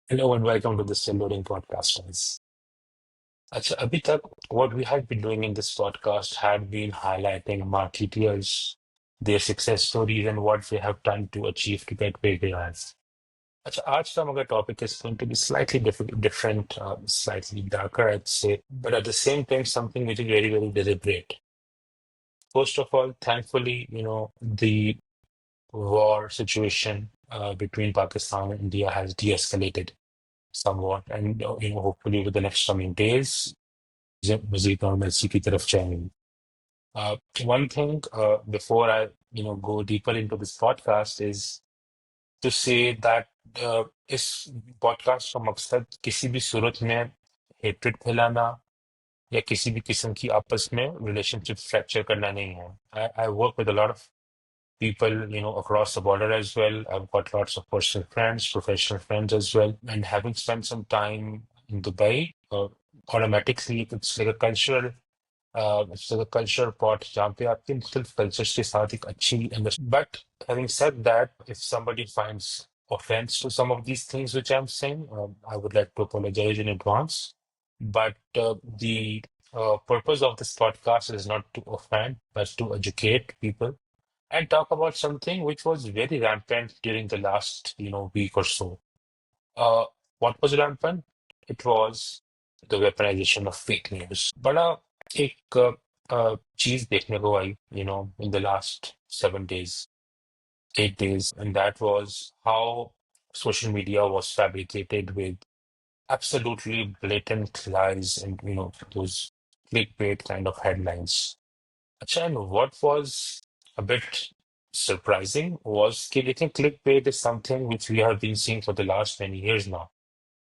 Hello and welcome to the Still Loading podcast, guys. अच्छा अभी तक what we had been doing in this podcast had been highlighting marketeers, their success stories and what they have done to achieve to get where they are. अच्छा आज का हमारा topic is going to be slightly different, slightly darker, I'd say, but at the same time something which is very, very deliberate. First of all, thankfully, the war situation between Pakistan and India has de-escalated somewhat, and hopefully over the next coming days Majeed normalcy की तरफ जाएंगे. One thing before I go deeper into this podcast is to say that इस podcast का मकसद किसी भी सूरत में hatred फैलाना या किसी भी किस्म की आपस में relationship fracture करना नहीं है. I work with a lot of people, across the border as well. I've got lots of personal friends, professional friends as well. And having spent some time in Dubai, automatically it's like a cultural pot जहाँ पे आपके मुख्तलिफ cultures के साथ एक अच्छी understanding. But having said that, if somebody finds offense to some of these things which I'm saying, I would like to apologize in advance. But the purpose of this podcast is not to offend, but to educate people and talk about something which was very rampant during the last, week or so. Uh, what was rampant? It was the weaponization of fake news. बड़ा एक चीज देखने को आई, in the last 7 days, 8 days, and that was how social media was fabricated with absolutely blatant lies and those clickbait kind of headlines. Acha, and what was a bit surprising was that I think clickbait is something which we have been seeing for the last many years now.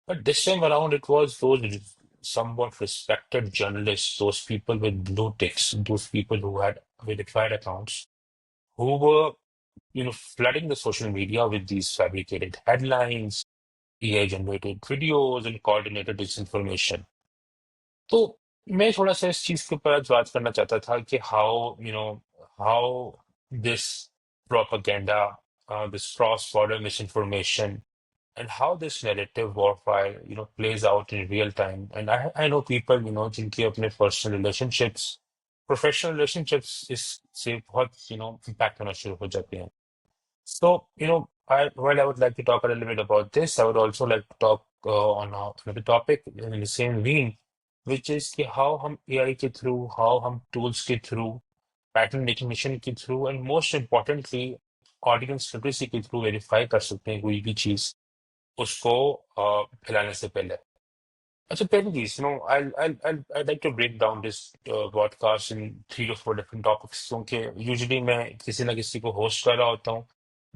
But this time around, it was those somewhat respected journalists, those people with blue ticks, those people who had verified accounts, who were, flooding the social media with these fabricated headlines, AI-generated videos, and coordinated disinformation. तो मैं थोड़ा सा इस चीज के ऊपर आज बात करना चाहता था कि how this propaganda this cross border miss information and how this narrative warfare plays out in real time. And I know people जिनके अपने personal relationships, professional relationships इस से बहुत impact होना शुरू हो जाते हैं. So, while I would like to talk a little bit about this, I would also like to talk on another topic in the same vein, which is कि how हम AI के through, how हम tools के through, pattern recognition के through, and most importantly, audience literacy के through verify कर सकते हैं कोई भी चीज उसको फैलाने से पहले. अच्छा, please, I'd like to break down this podcast in 3 to 4 different topics. क्योंकि usually मैं किसी ना किसी को host कर रहा होता हूँ.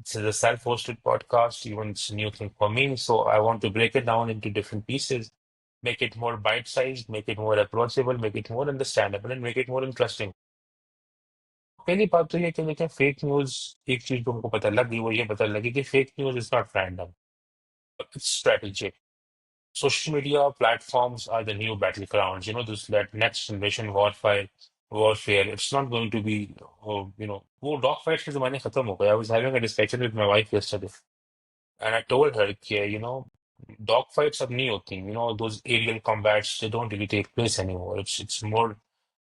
It's a self-hosted podcast, even it's a new thing for me. So I want to break it down into different pieces, make it more bite-sized, make it more approachable, make it more understandable, and make it more interesting. पहली बात तो ये कि देखिए fake news एक चीज तुमको पता लगी, वो ये पता लगी कि fake news is not random, it's strategic. Social media platforms are the new battlegrounds. This that next generation warfare. It's not going to be, वो dog fights के ज़माने खत्म हो गए. I was having a discussion with my wife yesterday, and I told her कि, dog fights अब नहीं होती. Those aerial combats, they don't really take place anymore. It's more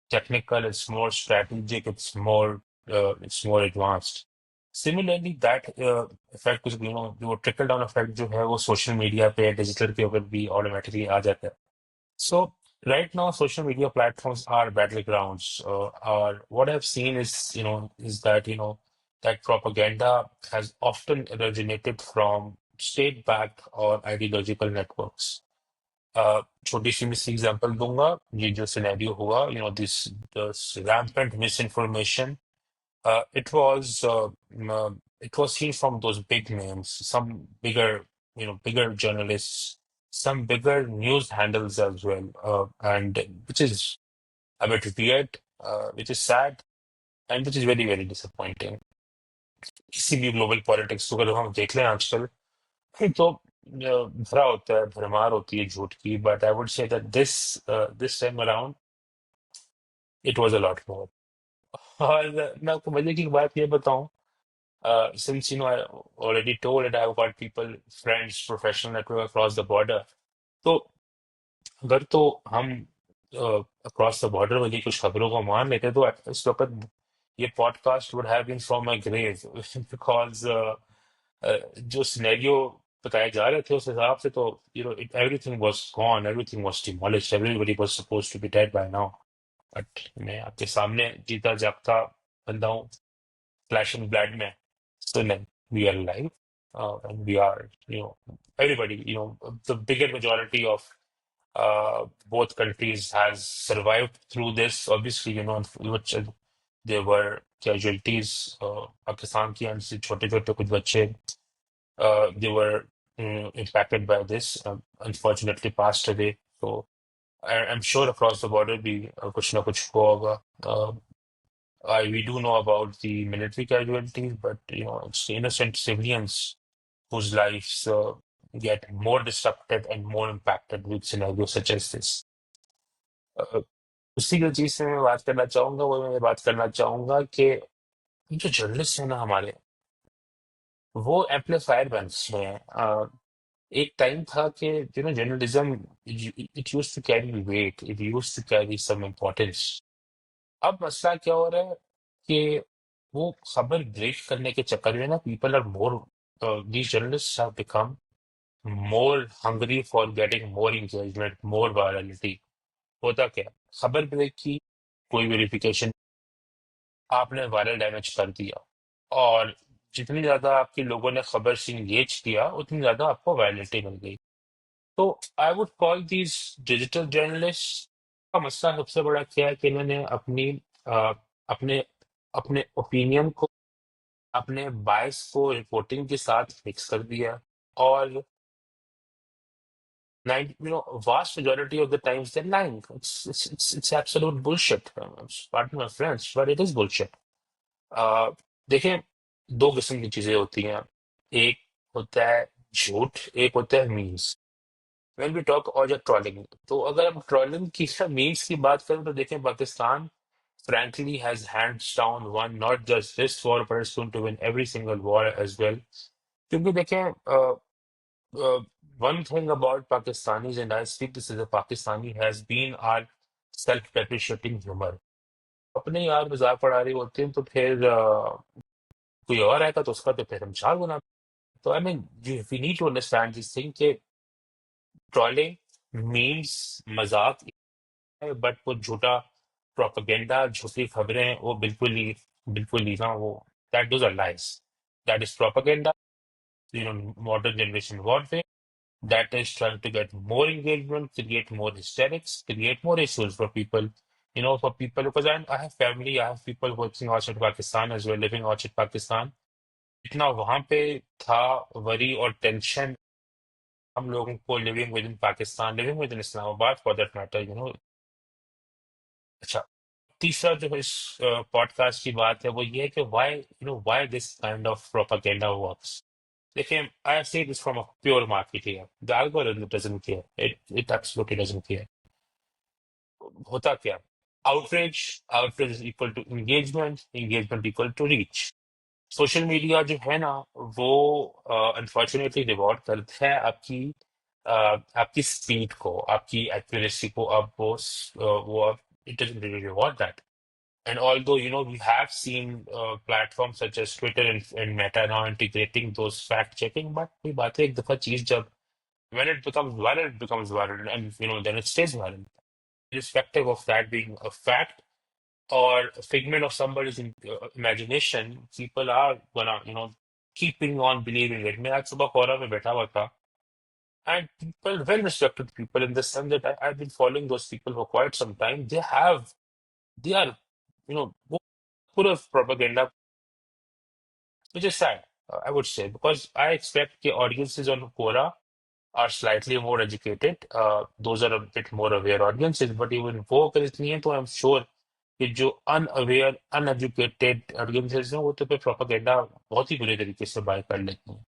technical, it's more strategic, it's more advanced. Similarly, that effect कुछ वो trickle down effect जो है वो social media पे digital के ऊपर भी automatically आ जाता है. So right now, social media platforms are battlegrounds. Or what I've seen is that that propaganda has often originated from state-backed or ideological networks. छोटी सी मिस एग्जांपल दूंगा. ये जो सिनेरियो हुआ, this rampant misinformation, it was seen from those big names, some bigger journalists, some bigger news handles as well, and which is a bit weird, which is sad, and which is very, very disappointing. किसी भी global politics को अगर हम देख लें आजकल, तो भरा होता है, भरमार होती है झूठ की. But I would say that this time around it was a lot more. और मैं आपको मजे की बात ये बताऊं Since I already told that I've got people, friends, professional network across the border. तो अगर तो हम अक्रॉस द बॉर्डर वाली कुछ खबरों को मान लेते तो इस वक्त ये podcast would have been from my grave because जो सिनेरियो बताए जा रहे थे उस हिसाब से तो everything was gone, everything was demolished, everybody was supposed to be dead by now. But मैं आपके सामने जीता जागता बंदा हूँ, फ्लैश एंड ब्लड में। So then we are alive, and we are, everybody, the bigger majority of both countries has survived through this. Obviously, which there were casualties. Pakistan की end से छोटे छोटे कुछ बच्चे they were impacted by this. Unfortunately, passed away. So I'm sure across the border भी कुछ ना कुछ हुआ होगा. We do know about the military casualties, but it's the innocent civilians whose lives get more disrupted and more impacted with scenarios such as this. Uh, उसी जो चीज से मैं बात करना चाहूंगा वो मैं ये बात करना चाहूंगा कि जो जर्नलिस्ट है ना हमारे, वो एम्पलीफायर बन रहे हैं। एक टाइम था कि journalism it used to carry weight, it used to carry some importance. अब मसला क्या हो रहा है कि वो खबर ब्रेक करने के चक्कर में ना people are more, these journalists have become more hungry for getting more engagement, more virality. होता क्या है? खबर ब्रेक की, कोई वेरिफिकेशन, आपने वायरल डैमेज कर दिया, और जितनी ज्यादा आपके लोगों ने खबर से इंगेज किया उतनी ज्यादा आपको वायरलिटी मिल गई। तो I would call these digital journalist का मसला सबसे बड़ा क्या है कि इन्होंने अपने अपने ओपिनियन को, अपने बायस को रिपोर्टिंग के साथ मिक्स कर दिया। और 90, vast majority of the times they're lying. It's absolute bullshit. Pardon my French, but it is bullshit. Uh, देखें, दो किस्म की चीजें होती हैं। एक होता है झूठ, एक होता है मीम्स। When we talk और या ट्रॉलिंग, तो अगर हम ट्रॉलिंग की या मीम्स की बात करें तो देखें Pakistan frankly has hands down won not just this war but is soon to win every single war as well. क्योंकि देखें, one thing about Pakistanis, and I speak this as a Pakistani, has been our self-depreciating humor. अपने यार मजाक उड़ा रही होती हैं तो फिर कोई और आएगा तो उसका तो फिर हम चार गुना। तो I mean we need to understand this thing कि ट्रॉलिंग, मीम्स, मजाक है, बट वो झूठा प्रोपेगेंडा, झूठी खबरें, वो बिल्कुल ही ना, वो that those are lies, that is propaganda, modern generation warfare that is trying to get more engagement, create more hysterics, create more issues for people. For people, because I have family, I have people working outside Pakistan as well, living outside Pakistan. इतना वहां पे था worry और tension हम लोगों को living with in Pakistan, living with in Islamabad for that matter. अच्छा, तीसरा जो इस पॉडकास्ट की बात है वो ये है कि why this kind of propaganda works. देखिए, I say this from a pure marketer. The algorithm doesn't care. It absolutely doesn't care. होता क्या? Outrage, outrage is equal to engagement, engagement equal to reach. Social media जो है ना वो unfortunately reward करता है आपकी स्पीड को, आपकी एक्यूरेसी को। अब वो it doesn't really reward that. And although, we have seen platforms such as Twitter and Meta now integrating those fact checking, but we बात है एक दफा चीज जब when it becomes viral, and then it stays viral, irrespective of that being a fact or a figment of somebody's imagination. People are gonna, keeping on believing it. मैं आज सुबह कोरा में बैठा हुआ था, and people, well respected people in the sense that I've been following those people for quite some time. They are, वो पूरा propaganda, which is sad, I would say, because I expect the audiences on Quora are slightly more educated. Those are a bit more aware audiences, but even वो अगर इतनी है तो I'm sure कि जो unaware, uneducated audiences हैं वो तो पे propaganda बहुत ही बुरे तरीके से बाय कर लेते हैं।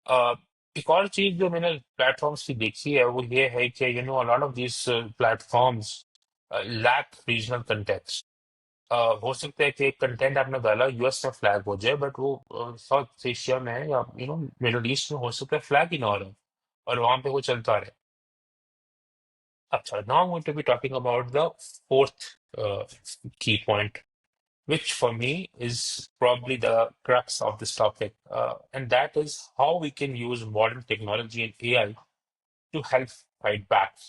Uh, एक और चीज जो मैंने प्लेटफॉर्म्स की देखी है वो ये है कि a lot of these platforms lack regional context. हो सकता है कि एक कंटेंट आपने डाला यूएस में फ्लैग हो जाए, बट वो साउथ एशिया में या मिडल ईस्ट में हो सकता है फ्लैग ही ना हो रहा हो, और वहां पे वो चलता रहे। अच्छा, now going to be talking about the fourth की point, which for me is probably the crux of this topic, and that is how we can use modern technology and AI to help fight back.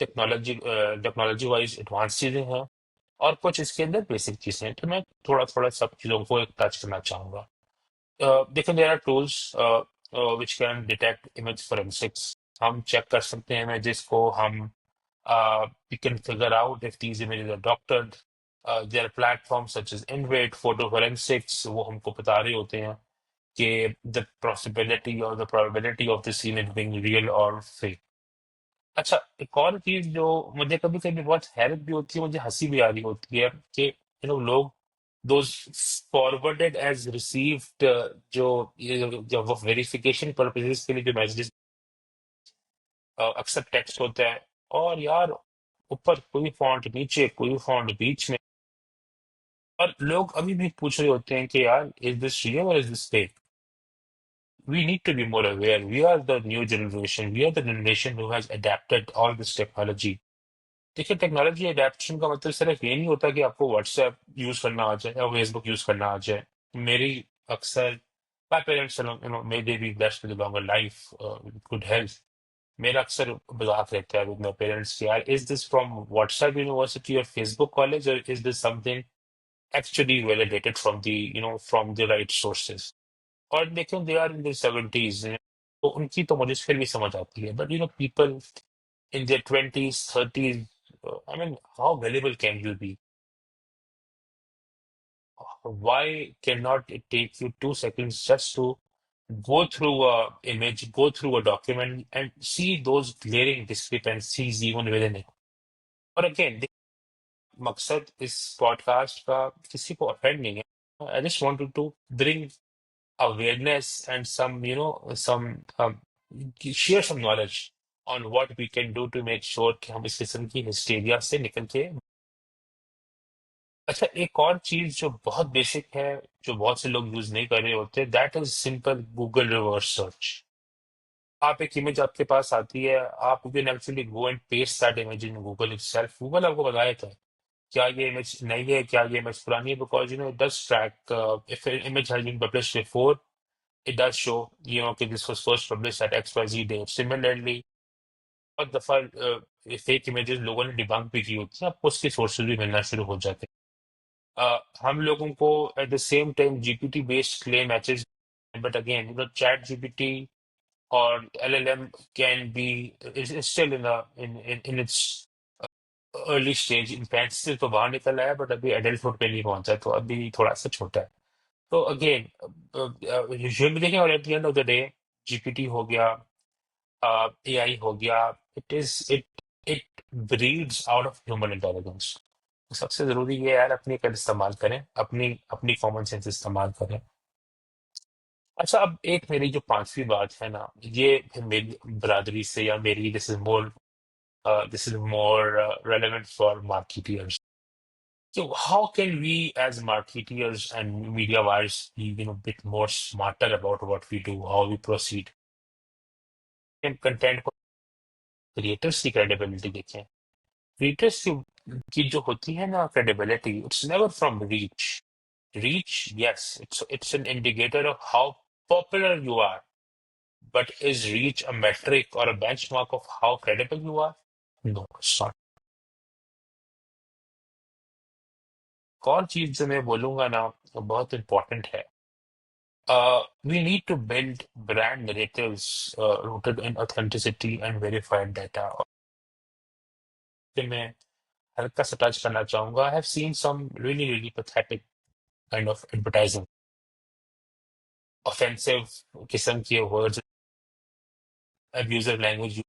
Technology wise advance चीजें हैं, और कुछ इसके अंदर basic चीजें हैं, तो मैं थोड़ा थोड़ा सब चीजों को एक टच करना चाहूंगा। देखो, there are tools which can detect image forensics. हम चेक कर सकते हैं इमेजेस को, हम we can figure out if these images are doctored. There are platforms such as InVid, Photo Forensics, वो हमको बता रहे होते हैं कि the possibility or the probability of this image being real or fake. अच्छा, एक और चीज जो मुझे कभी कभी बहुत हैरत भी होती है, मुझे हंसी भी आ रही होती है कि लोग दोज फॉरवर्डेड एज रिसीव्ड, जो जो वेरिफिकेशन पर्पसेस के लिए जो मैसेजेस अक्सर टेक्स्ट होता है, और यार ऊपर कोई फॉन्ट, नीचे कोई फॉन्ट, बीच में, और लोग अभी भी पूछ रहे होते हैं कि यार इज दिस रियल और is this fake. We need to be more aware. We are the new generation. We are the generation who has adapted all this technology. देखिए, टेक्नोलॉजी अडेप्शन का मतलब सिर्फ ये नहीं होता कि आपको व्हाट्सएप यूज करना आ जाए या फेसबुक यूज करना आ जाए। मेरी अक्सर my parents may they be blessed with longer life, good health. मेरा अक्सर मजाक रहता है विद माय पेरेंट्स कि यार is this from WhatsApp university और फेसबुक कॉलेज, और is this something actually validated from the from the right sources. और देखो, they are in the seventies, तो उनकी तो मुझे फिर भी समझ आती है, but people in their 20s, 30s. I mean, how valuable can you be? Why cannot it take you 2 seconds just to go through a image, go through a document, and see those glaring discrepancies even within it? और again, मकसद इस podcast का किसी को offend नहीं है। I just wanted to bring awareness and share some knowledge on what we can do to make sure कि हम इस किस्म की हिस्टीरिया से निकल के। अच्छा, एक और चीज जो बहुत बेसिक है, जो बहुत से लोग यूज नहीं कर रहे होते, that is simple Google reverse search. आप एक इमेज आपके पास आती है, आप can actually go and paste that image in Google itself. Google आपको बताया था क्या ये इमेज नई है, क्या ये इमेज पुरानी है, because it does track if image has been published before, it does show, कि this was first published at XYZ date. Similarly, बहुत दफा फेक इमेजेस लोगों ने डिबंक भी की होती है, आपको उसके सोर्सेज भी मिलना शुरू हो जाते हैं। हम लोगों को at the same time GPT based claim matches, but again chat GPT और LLM can be is still in its early stage. Infancy से तो बाहर निकल आया, बट अभी एडल्टहुड पे नहीं पहुंचा, तो अभी थोड़ा सा छोटा है। तो अगेन, ह्यूमन देखें, और at the end of the day, GPT हो गया, एआई हो गया, it breeds out of human intelligence. सबसे जरूरी ये है यार, अपनी अकल इस्तेमाल करें, अपनी अपनी कॉमन सेंस इस्तेमाल करें। अच्छा, अब एक मेरी जो पांचवी बात है ना, ये मेरी बरादरी से, या मेरी this is more relevant for marketeers. So how can we as marketeers and media buyers be, bit more smarter about what we do, how we proceed? And content को क्रिएटर्स की क्रेडिबिलिटी देखें। क्रिएटर्स की जो होती है ना credibility, it's never from reach. Reach, yes, it's an indicator of how popular you are, but is reach a metric or a benchmark of how credible you are? No, it's not. एक और चीज जो मैं बोलूंगा ना, वो बहुत important है। We need to build brand narratives rooted in authenticity and verified data. फिर मैं हल्का सा टच करना चाहूंगा। I have seen some really pathetic kind of advertising, offensive किस्म के words, abusive language,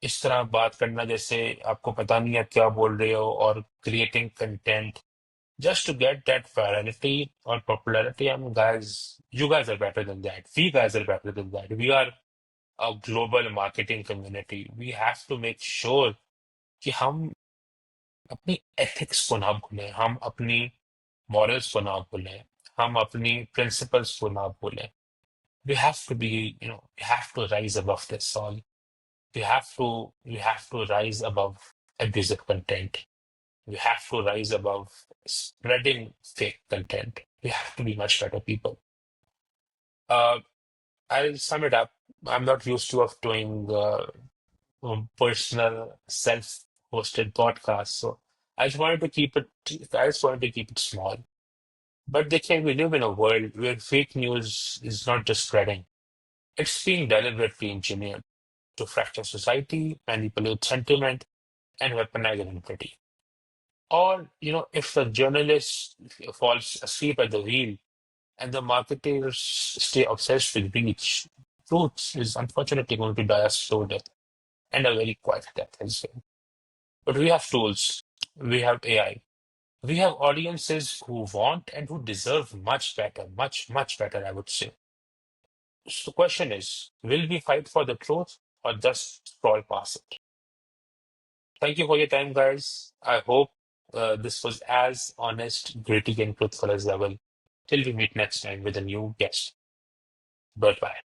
इस तरह बात करना जैसे आपको पता नहीं आप क्या बोल रहे हो, और creating content just to get that virality or popularity. I mean, guys, you guys are better than that. We guys are better than that. We are a global marketing community, we have to make sure कि हम अपनी ethics को ना भूलें, हम अपनी morals को ना भूलें, हम अपनी प्रिंसिपल्स को ना भूलें. We have to be, we have to rise above this all. We have to rise above abusive content. We have to rise above spreading fake content. We have to be much better people. Uh, I'll sum it up. I'm not used to of doing personal self-hosted podcasts, so I just wanted to keep it. I just wanted to keep it small. But they can we live in a world where fake news is not just spreading; it's being deliberately engineered to fracture society, manipulate sentiment, and weaponize identity. Or, if the journalist falls asleep at the wheel and the marketers stay obsessed with reach, truth is unfortunately going to die a slow death and a very quiet death as well. But we have tools, we have AI, we have audiences who want and who deserve much better, much, much better, I would say. So the question is, will we fight for the truth or just scroll past it? Thank you for your time, guys. I hope this was as honest, gritty, and truthful as ever. Till we meet next time with a new guest. Goodbye.